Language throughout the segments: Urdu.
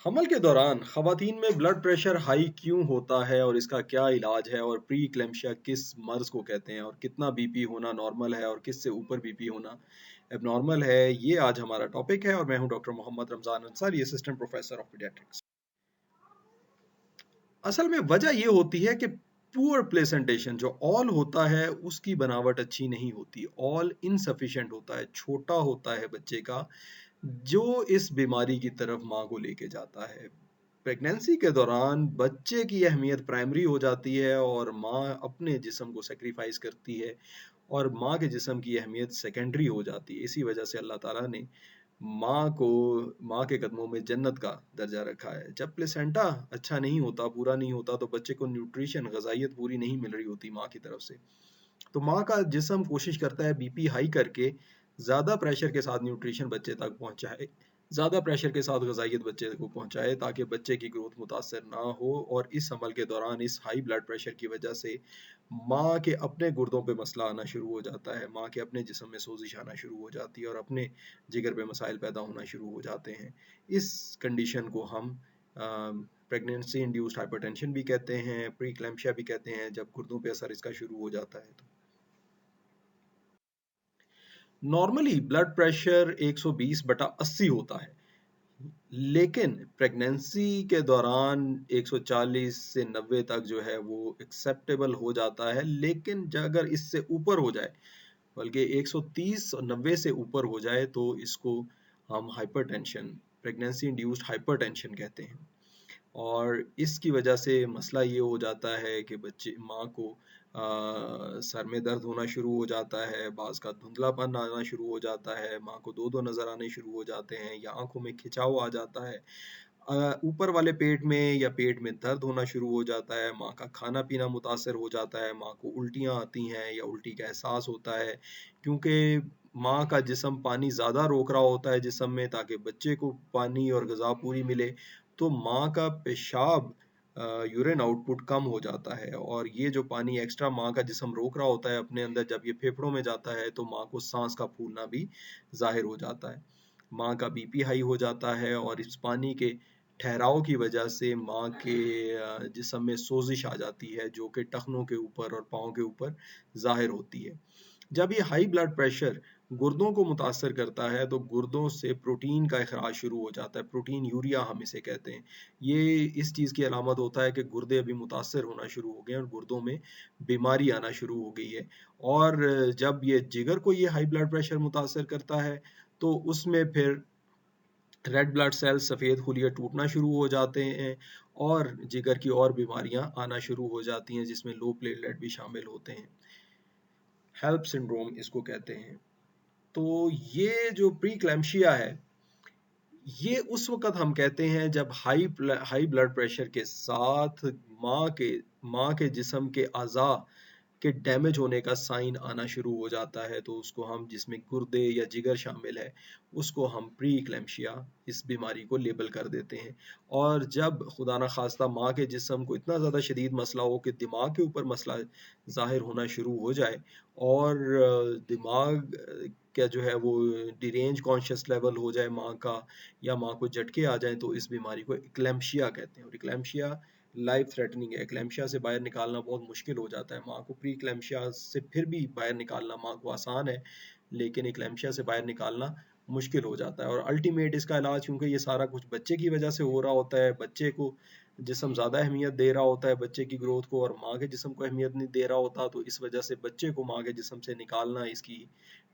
حمل کے دوران خواتین میں بلڈ پریشر ہائی کیوں ہوتا ہے اور اس کا کیا علاج ہے اور پری کلیمشیا کس مرض کو کہتے ہیں اور کتنا بی پی ہونا نارمل ہے اور کس سے اوپر بی پی ہونا اب نارمل ہے، یہ آج ہمارا ٹاپک ہے اور میں ہوں doctor Muhammad Ramzan Ansari, assistant professor of paediatrics. اصل میں وجہ یہ ہوتی ہے کہ پور پلیسنٹیشن جو آل ہوتا ہے اس کی بناوٹ اچھی نہیں ہوتی، آل انسفیشینٹ ہوتا ہے، چھوٹا ہوتا ہے بچے کا، جو اس بیماری کی طرف ماں کو لے کے جاتا ہے۔ پریگنینسی کے دوران بچے کی اہمیت پرائمری ہو جاتی ہے اور ماں اپنے جسم کو سیکریفائز کرتی ہے اور ماں کے جسم کی اہمیت سیکنڈری ہو جاتی ہے۔ اسی وجہ سے اللہ تعالیٰ نے ماں کو ماں کے قدموں میں جنت کا درجہ رکھا ہے۔ جب پلیسنٹا اچھا نہیں ہوتا، پورا نہیں ہوتا، تو بچے کو نیوٹریشن غذائیت پوری نہیں مل رہی ہوتی ماں کی طرف سے، تو ماں کا جسم کوشش کرتا ہے بی پی ہائی کر کے زیادہ پریشر کے ساتھ نیوٹریشن بچے تک پہنچائے، زیادہ پریشر کے ساتھ غذائیت بچے کو پہنچائے تاکہ بچے کی گروتھ متاثر نہ ہو، اور اس عمل کے دوران اس ہائی بلڈ پریشر کی وجہ سے ماں کے اپنے گردوں پہ مسئلہ آنا شروع ہو جاتا ہے، ماں کے اپنے جسم میں سوزش آنا شروع ہو جاتی ہے اور اپنے جگر پہ مسائل پیدا ہونا شروع ہو جاتے ہیں۔ اس کنڈیشن کو ہم پریگنینسی انڈیوسڈ ہائپرٹینشن بھی کہتے ہیں، پری کلیمشیا بھی کہتے ہیں، جب گردوں پہ اثر اس کا شروع ہو جاتا ہے۔ تو نارملی بلڈ پریشر 120/80 ہوتا ہے، لیکن پریگنینسی کے دوران 140 سے 90 تک جو ہے وہ ایکسیپٹیبل ہو جاتا ہے، لیکن اگر اس سے اوپر ہو جائے، بلکہ 130 اور 90 سے اوپر ہو جائے، تو اس کو ہم hyper tension, pregnancy induced hyper tension کہتے ہیں۔ اور اس کی وجہ سے مسئلہ یہ ہو جاتا ہے کہ بچے ماں کو سر میں درد ہونا شروع ہو جاتا ہے، بعض کا دھندلا پن آنا شروع ہو جاتا ہے، ماں کو دو دو نظر آنے شروع ہو جاتے ہیں یا آنکھوں میں کھچاؤ آ جاتا ہے، اوپر والے پیٹ میں یا پیٹ میں درد ہونا شروع ہو جاتا ہے، ماں کا کھانا پینا متاثر ہو جاتا ہے، ماں کو الٹیاں آتی ہیں یا الٹی کا احساس ہوتا ہے، کیونکہ ماں کا جسم پانی زیادہ روک رہا ہوتا ہے جسم میں تاکہ بچے کو پانی اور غذا پوری ملے، تو ماں کا پیشاب یورین آؤٹ پٹ کم ہو جاتا ہے، اور یہ جو پانی ایکسٹرا ماں کا جسم روک رہا ہوتا ہے اپنے اندر، جب یہ پھیپھڑوں میں جاتا ہے تو ماں کو سانس کا پھولنا بھی ظاہر ہو جاتا ہے، ماں کا بی پی ہائی ہو جاتا ہے، اور اس پانی کے ٹھہراؤ کی وجہ سے ماں کے جسم میں سوزش آ جاتی ہے جو کہ ٹخنوں کے اوپر اور پاؤں کے اوپر ظاہر ہوتی ہے۔ جب یہ ہائی بلڈ پریشر گردوں کو متاثر کرتا ہے تو گردوں سے پروٹین کا اخراج شروع ہو جاتا ہے، پروٹین یوریا ہم اسے کہتے ہیں۔ یہ اس چیز کی علامت ہوتا ہے کہ گردے ابھی متاثر ہونا شروع ہو گئے اور گردوں میں بیماری آنا شروع ہو گئی ہے، اور جب یہ جگر کو یہ ہائی بلڈ پریشر متاثر کرتا ہے تو اس میں پھر ریڈ بلڈ سیل سفید خلیے ٹوٹنا شروع ہو جاتے ہیں اور جگر کی اور بیماریاں آنا شروع ہو جاتی ہیں جس میں لو پلیٹلیٹ بھی شامل ہوتے ہیں، ہیلپ سنڈروم اس کو کہتے ہیں۔ تو یہ جو پری کلیمشیا ہے، یہ اس وقت ہم کہتے ہیں جب ہائی بلڈ پریشر کے ساتھ ماں کے جسم کے اعضاء کے ڈیمیج ہونے کا سائن آنا شروع ہو جاتا ہے، تو اس کو ہم، جس میں گردے یا جگر شامل ہے، اس کو ہم پری کلیمشیا اس بیماری کو لیبل کر دیتے ہیں۔ اور جب خدا نخواستہ ماں کے جسم کو اتنا زیادہ شدید مسئلہ ہو کہ دماغ کے اوپر مسئلہ ظاہر ہونا شروع ہو جائے اور دماغ کا جو ہے وہ ڈیرینج کانشیس لیول ہو جائے ماں کا، یا ماں کو جھٹکے آ جائیں، تو اس بیماری کو اکلیمشیا کہتے ہیں، اور اکلیمشیا لائف تھریٹننگ ہے۔ اکلیمشیا سے باہر نکالنا بہت مشکل ہو جاتا ہے ماں کو، پری اکلیمشیا سے پھر بھی باہر نکالنا ماں کو آسان ہے، لیکن اکلیمشیا سے باہر نکالنا مشکل ہو جاتا ہے۔ اور الٹیمیٹ اس کا علاج، کیونکہ یہ سارا کچھ بچے کی وجہ سے ہو رہا ہوتا ہے، بچے کو جسم زیادہ اہمیت دے رہا ہوتا ہے بچے کی گروتھ کو، اور ماں کے جسم کو اہمیت نہیں دے رہا ہوتا، تو اس وجہ سے بچے کو ماں کے جسم سے نکالنا اس کی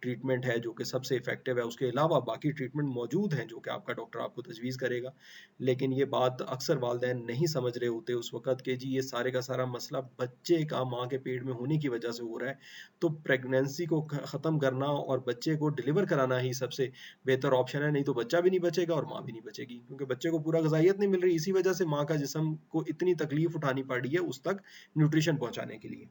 ٹریٹمنٹ ہے جو کہ سب سے افیکٹو ہے۔ اس کے علاوہ باقی ٹریٹمنٹ موجود ہیں جو کہ آپ کا ڈاکٹر آپ کو تجویز کرے گا، لیکن یہ بات اکثر والدین نہیں سمجھ رہے ہوتے اس وقت کہ جی یہ سارے کا سارا مسئلہ بچے کا ماں کے پیٹ میں ہونے کی وجہ سے ہو رہا ہے، تو پریگنینسی کو ختم کرنا اور بچے کو ڈلیور کرانا ہی سب سے بہتر آپشن ہے، نہیں تو بچہ بھی نہیں بچے گا اور ماں بھی نہیں بچے گی، کیونکہ بچے کو پورا غذائیت نہیں مل رہی، اسی وجہ سے ماں کا جسم کو اتنی تکلیف اٹھانی پڑ رہی ہے اس تک نیوٹریشن پہنچانے کے لیے۔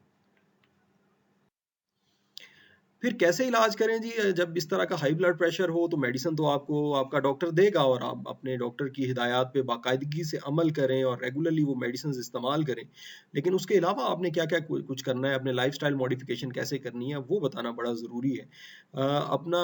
پھر کیسے علاج کریں جی؟ جب اس طرح کا ہائی بلڈ پریشر ہو تو میڈیسن تو آپ کو آپ کا ڈاکٹر دے گا، اور آپ اپنے ڈاکٹر کی ہدایات پہ باقاعدگی سے عمل کریں اور ریگولرلی وہ میڈیسنز استعمال کریں، لیکن اس کے علاوہ آپ نے کیا کیا کچھ کرنا ہے، اپنے لائف سٹائل موڈیفیکیشن کیسے کرنی ہے، وہ بتانا بڑا ضروری ہے۔ اپنا